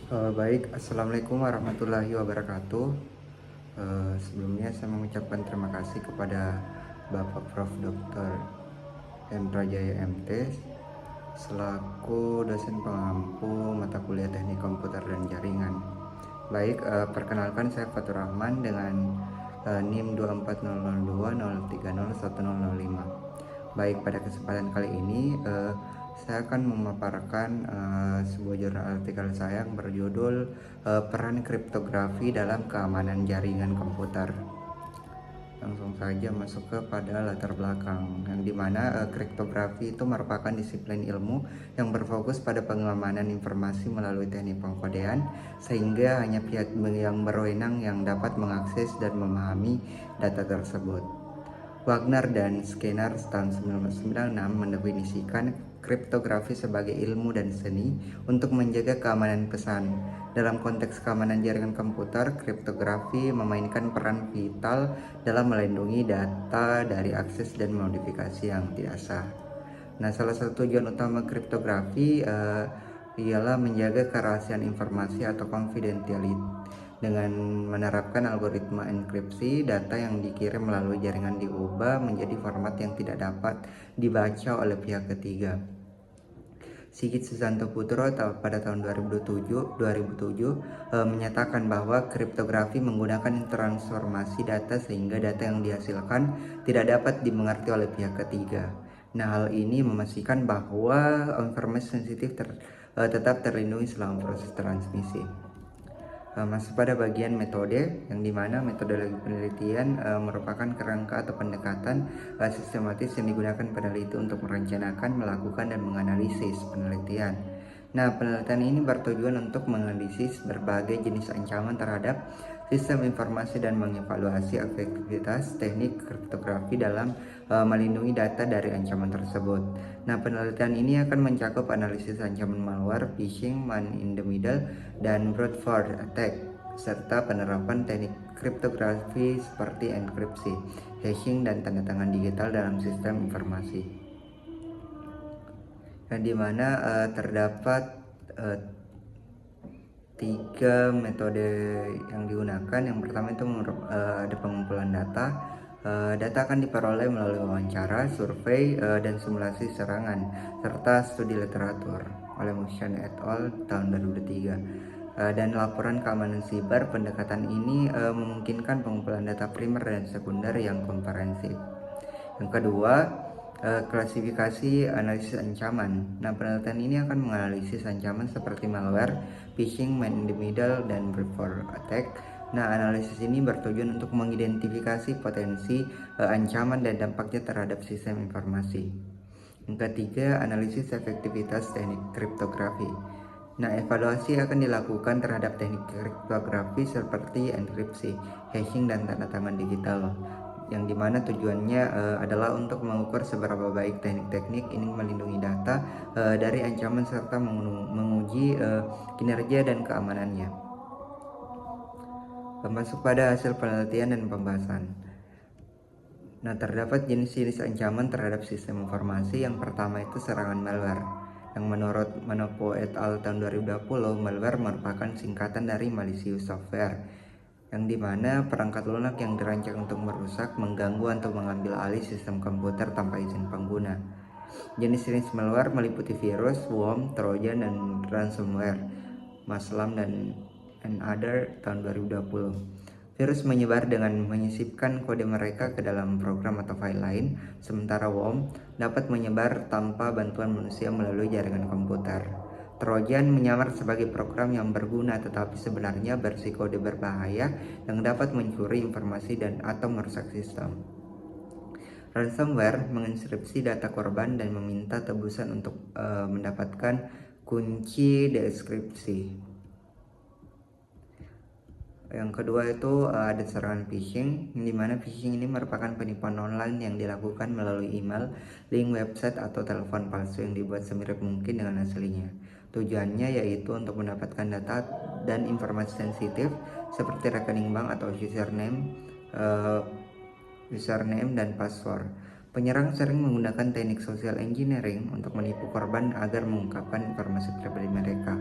Baik, Assalamualaikum warahmatullahi wabarakatuh. Sebelumnya saya mengucapkan terima kasih kepada Bapak Prof. Dr. Hendra Jaya MT selaku dosen pengampu mata kuliah Teknik Komputer dan Jaringan. Baik, perkenalkan saya Fatur Rahman dengan NIM 24002030105. Baik, pada kesempatan kali ini saya akan memaparkan sebuah jurnal artikel saya yang berjudul Peran Kriptografi dalam Keamanan Jaringan Komputer. Langsung saja masuk kepada latar belakang, yang dimana kriptografi itu merupakan disiplin ilmu yang berfokus pada pengamanan informasi melalui teknik pengkodean, sehingga hanya pihak yang berwenang yang dapat mengakses dan memahami data tersebut. Wagner dan Skinner tahun 1996 mendefinisikan kriptografi sebagai ilmu dan seni untuk menjaga keamanan pesan. Dalam konteks keamanan jaringan komputer, kriptografi memainkan peran vital dalam melindungi data dari akses dan modifikasi yang tidak sah. Nah, salah satu tujuan utama kriptografi ialah menjaga kerahasiaan informasi atau confidentiality. Dengan menerapkan algoritma enkripsi, data yang dikirim melalui jaringan diubah menjadi format yang tidak dapat dibaca oleh pihak ketiga. Sigit Susanto Putro pada tahun 2007 menyatakan bahwa kriptografi menggunakan transformasi data sehingga data yang dihasilkan tidak dapat dimengerti oleh pihak ketiga. Nah, hal ini memastikan bahwa informasi sensitif tetap terlindungi selama proses transmisi. Masuk pada bagian metode, yang dimana metodologi penelitian merupakan kerangka atau pendekatan sistematis yang digunakan peneliti untuk merencanakan, melakukan, dan menganalisis penelitian. Nah, penelitian ini bertujuan untuk menganalisis berbagai jenis ancaman terhadap sistem informasi dan mengevaluasi efektivitas teknik kriptografi dalam melindungi data dari ancaman tersebut. Nah, penelitian ini akan mencakup analisis ancaman malware, phishing, man in the middle, dan brute force attack, serta penerapan teknik kriptografi seperti enkripsi, hashing, dan tanda tangan digital dalam sistem informasi. Yang dimana terdapat tiga metode yang digunakan. Yang pertama itu ada pengumpulan data. Data akan diperoleh melalui wawancara, survei, dan simulasi serangan, serta studi literatur oleh Mushan et al. Tahun 2003. Dan laporan keamanan siber. Pendekatan ini memungkinkan pengumpulan data primer dan sekunder yang komprehensif. Yang kedua, klasifikasi analisis ancaman. Nah, penelitian ini akan menganalisis ancaman seperti malware, phishing, man in the middle, dan brute force attack. Nah, analisis ini bertujuan untuk mengidentifikasi potensi ancaman dan dampaknya terhadap sistem informasi. Yang ketiga, analisis efektivitas teknik kriptografi. Nah, evaluasi akan dilakukan terhadap teknik kriptografi seperti enkripsi, hashing, dan tanda tangan digital, yang dimana tujuannya adalah untuk mengukur seberapa baik teknik-teknik ini melindungi data dari ancaman serta menguji kinerja dan keamanannya. Masuk pada hasil penelitian dan pembahasan. Nah, terdapat jenis-jenis ancaman terhadap sistem informasi. Yang pertama itu serangan malware. Yang menurut Manopo et al. Tahun 2020, malware merupakan singkatan dari malicious software, yang dimana perangkat lunak yang dirancang untuk merusak, mengganggu, atau mengambil alih sistem komputer tanpa izin pengguna. Jenis-jenis malware meliputi virus, worm, trojan, dan ransomware. Maslam dan Other tahun 2020. Virus menyebar dengan menyisipkan kode mereka ke dalam program atau file lain, sementara worm dapat menyebar tanpa bantuan manusia melalui jaringan komputer. Trojan menyamar sebagai program yang berguna tetapi sebenarnya bersih kode berbahaya yang dapat mencuri informasi dan atau merusak sistem. Ransomware menginskripsi data korban dan meminta tebusan untuk mendapatkan kunci deskripsi. Yang kedua itu ada serangan phishing, di mana phishing ini merupakan penipuan online yang dilakukan melalui email, link website, atau telepon palsu yang dibuat semirip mungkin dengan aslinya. Tujuannya yaitu untuk mendapatkan data dan informasi sensitif seperti rekening bank atau username dan password. Penyerang sering menggunakan teknik social engineering untuk menipu korban agar mengungkapkan informasi pribadi mereka.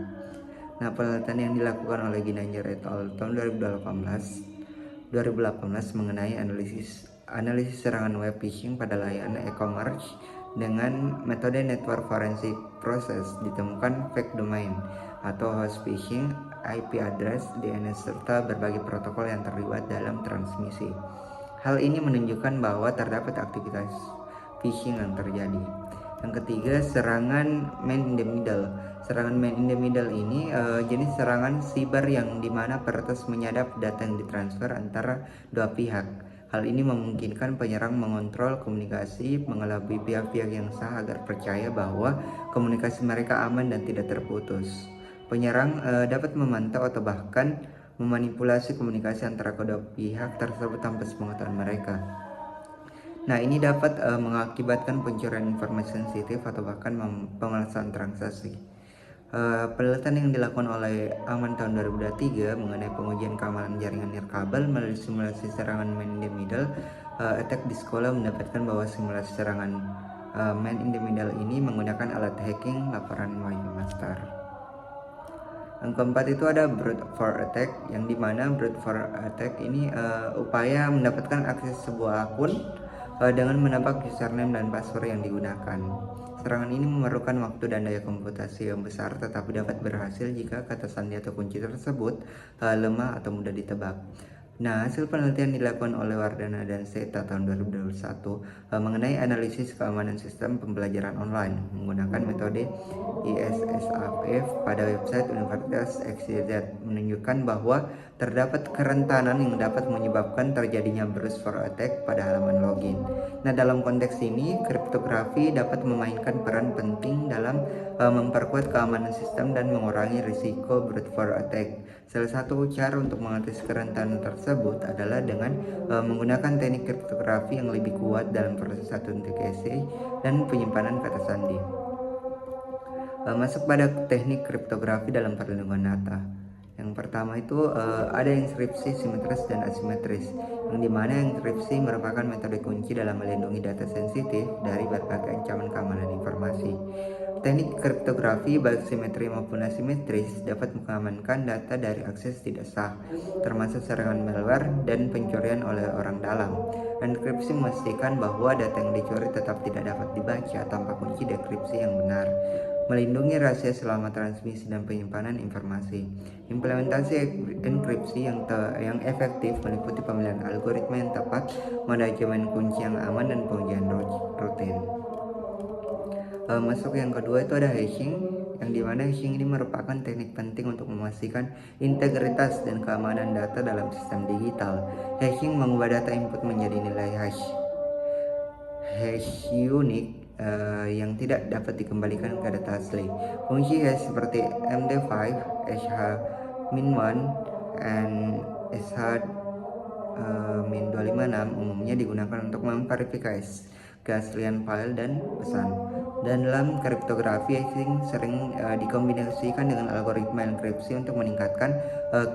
Nah, penelitian yang dilakukan oleh Ginanjar et al. Tahun 2018 mengenai analisis serangan web phishing pada layanan e-commerce dengan metode network forensic process ditemukan fake domain atau host phishing, IP address, DNS serta berbagai protokol yang terlibat dalam transmisi. Hal ini menunjukkan bahwa terdapat aktivitas phishing yang terjadi. Yang ketiga, serangan man in the middle. Serangan man in the middle ini jenis serangan siber yang dimana peretas menyadap data yang ditransfer antara dua pihak. Hal ini memungkinkan penyerang mengontrol komunikasi, mengelabui pihak-pihak yang sah agar percaya bahwa komunikasi mereka aman dan tidak terputus. Penyerang dapat memantau atau bahkan memanipulasi komunikasi antara kedua pihak tersebut tanpa sepengetahuan mereka. Nah, ini dapat mengakibatkan pencurian informasi sensitif atau bahkan pemalasan transaksi. Penelitian yang dilakukan oleh Aman tahun 2023 mengenai pengujian keamanan jaringan nirkabel melalui simulasi serangan man in the middle attack di sekolah mendapatkan bahwa simulasi serangan man in the middle ini menggunakan alat hacking laporan webmaster. Yang keempat itu ada brute force attack, yang dimana brute force attack ini upaya mendapatkan akses sebuah akun dengan menebak username dan password yang digunakan. Serangan ini memerlukan waktu dan daya komputasi yang besar, tetapi dapat berhasil jika kata sandi atau kunci tersebut lemah atau mudah ditebak. Nah, hasil penelitian dilakukan oleh Wardana dan Seta tahun 2021 mengenai analisis keamanan sistem pembelajaran online menggunakan metode ISSAF pada website Universitas XYZ menunjukkan bahwa terdapat kerentanan yang dapat menyebabkan terjadinya brute force attack pada halaman login. Nah, dalam konteks ini, kriptografi dapat memainkan peran penting dalam memperkuat keamanan sistem dan mengurangi risiko brute force attack. Salah satu cara untuk mengatasi kerentanan tersebut adalah dengan menggunakan teknik kriptografi yang lebih kuat dalam proses autentikasi dan penyimpanan kata sandi. Masuk pada teknik kriptografi dalam perlindungan data. Yang pertama itu ada enkripsi simetris dan asimetris, yang dimana enkripsi merupakan metode kunci dalam melindungi data sensitif dari berbagai ancaman keamanan informasi. Teknik kriptografi baik simetri maupun asimetris dapat mengamankan data dari akses tidak sah, termasuk serangan malware dan pencurian oleh orang dalam. Enkripsi memastikan bahwa data yang dicuri tetap tidak dapat dibaca tanpa kunci dekripsi yang benar, melindungi rahasia selama transmisi dan penyimpanan informasi. Implementasi enkripsi yang efektif meliputi pemilihan algoritma yang tepat, manajemen kunci yang aman, dan pengujian rutin. Masuk yang kedua itu ada hashing, yang dimana hashing ini merupakan teknik penting untuk memastikan integritas dan keamanan data dalam sistem digital. Hashing mengubah data input menjadi nilai hash unik yang tidak dapat dikembalikan ke data asli. Fungsi hash seperti MD5, SH-1, and SH-256 umumnya digunakan untuk memverifikasi keaslian file dan pesan. Dan dalam kriptografi, hashing sering dikombinasikan dengan algoritma enkripsi untuk meningkatkan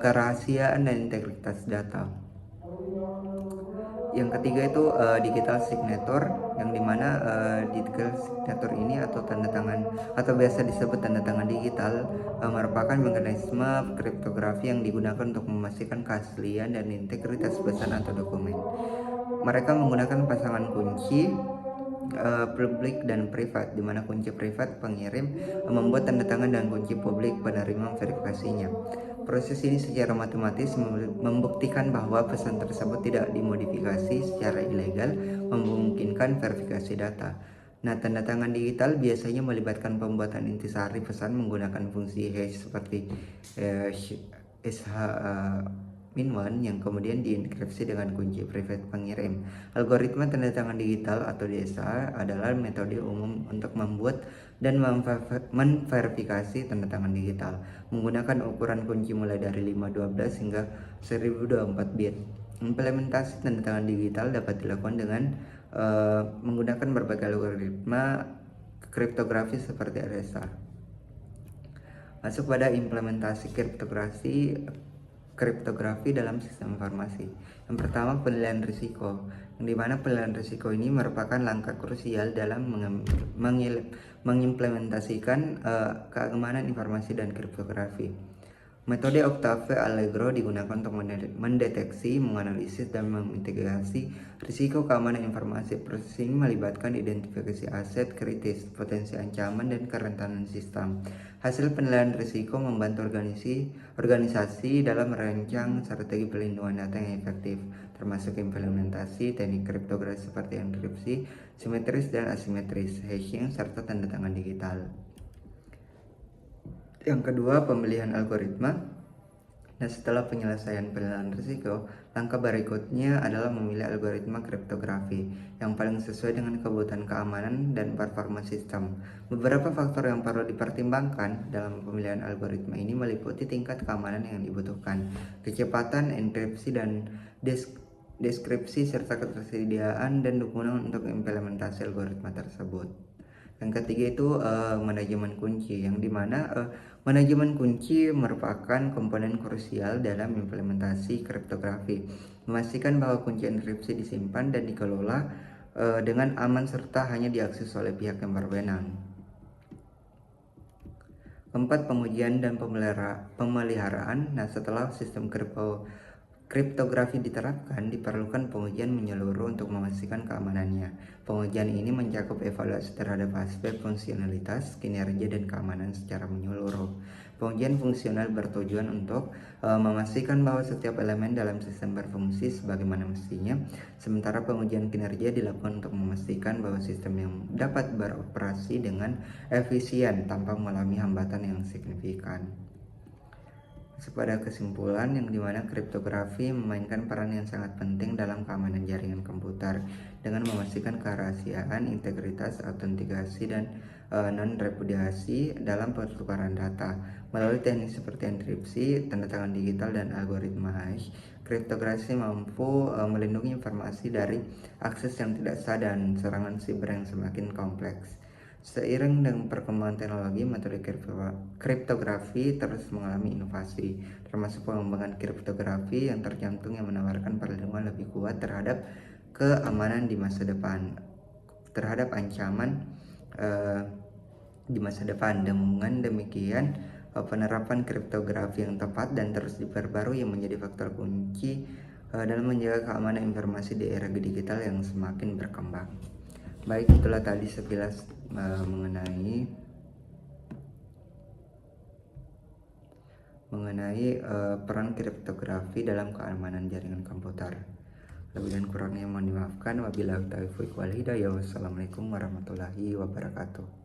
kerahasiaan dan integritas data. Yang ketiga itu digital signature, yang dimana digital signature ini atau tanda tangan atau biasa disebut tanda tangan digital merupakan mekanisme kriptografi yang digunakan untuk memastikan keaslian dan integritas pesan atau dokumen. Mereka menggunakan pasangan kunci publik dan privat, di mana kunci privat pengirim membuat tanda tangan dan kunci publik penerima verifikasinya. Proses ini secara matematis membuktikan bahwa pesan tersebut tidak dimodifikasi secara ilegal, memungkinkan verifikasi data. Nah, tanda tangan digital biasanya melibatkan pembuatan intisari pesan menggunakan fungsi hash seperti SH-1 yang kemudian dienkripsi dengan kunci private pengirim. Algoritma tanda tangan digital atau DSA adalah metode umum untuk membuat dan memverifikasi tanda tangan digital menggunakan ukuran kunci mulai dari 512 hingga 1024 bit. Implementasi tanda tangan digital dapat dilakukan dengan menggunakan berbagai algoritma kriptografi seperti RSA. Masuk pada implementasi kriptografi dalam sistem informasi. Yang pertama, penilaian risiko, yang dimana penilaian risiko ini merupakan langkah krusial dalam mengimplementasikan keamanan informasi dan kriptografi. Metode Octave Allegro digunakan untuk mendeteksi, menganalisis, dan mengintegrasi risiko keamanan informasi. Proses ini melibatkan identifikasi aset kritis, potensi ancaman, dan kerentanan sistem. Hasil penilaian risiko membantu organisasi dalam merancang strategi pelindungan data yang efektif, termasuk implementasi teknik kriptografi seperti enkripsi, simetris dan asimetris, hashing, serta tanda tangan digital. Yang kedua, pemilihan algoritma. Nah, setelah penyelesaian penilaian risiko, langkah berikutnya adalah memilih algoritma kriptografi yang paling sesuai dengan kebutuhan keamanan dan performa sistem. Beberapa faktor yang perlu dipertimbangkan dalam pemilihan algoritma ini meliputi tingkat keamanan yang dibutuhkan, kecepatan, enkripsi, dan deskripsi, serta ketersediaan dan dukungan untuk implementasi algoritma tersebut. Yang ketiga itu manajemen kunci, yang dimana manajemen kunci merupakan komponen krusial dalam implementasi kriptografi. Memastikan bahwa kunci enkripsi disimpan dan dikelola dengan aman serta hanya diakses oleh pihak yang berwenang. Keempat, pengujian dan pemeliharaan. Nah, setelah sistem kriptografi diterapkan, diperlukan pengujian menyeluruh untuk memastikan keamanannya. Pengujian ini mencakup evaluasi terhadap aspek fungsionalitas, kinerja, dan keamanan secara menyeluruh. Pengujian fungsional bertujuan untuk memastikan bahwa setiap elemen dalam sistem berfungsi sebagaimana mestinya, sementara pengujian kinerja dilakukan untuk memastikan bahwa sistem yang dapat beroperasi dengan efisien tanpa mengalami hambatan yang signifikan. Pada kesimpulan, yang dimana kriptografi memainkan peran yang sangat penting dalam keamanan jaringan komputer dengan memastikan kerahasiaan, integritas, autentikasi, dan non-repudiasi dalam pertukaran data. Melalui teknik seperti enkripsi, tanda tangan digital, dan algoritma hash, kriptografi mampu melindungi informasi dari akses yang tidak sah dan serangan siber yang semakin kompleks. Seiring dengan perkembangan teknologi, metode kriptografi terus mengalami inovasi, termasuk pengembangan kriptografi yang tercantum yang menawarkan perlindungan lebih kuat terhadap keamanan di masa depan, terhadap ancaman di masa depan. Dengan demikian, penerapan kriptografi yang tepat dan terus diperbarui yang menjadi faktor kunci dalam menjaga keamanan informasi di era digital yang semakin berkembang. Baik, itulah tadi sekilas mengenai peran kriptografi dalam keamanan jaringan komputer. Lebih dan kurangnya mohon dimaafkan. Wabillahi taufiq wal hidayah. Wassalamualaikum warahmatullahi wabarakatuh.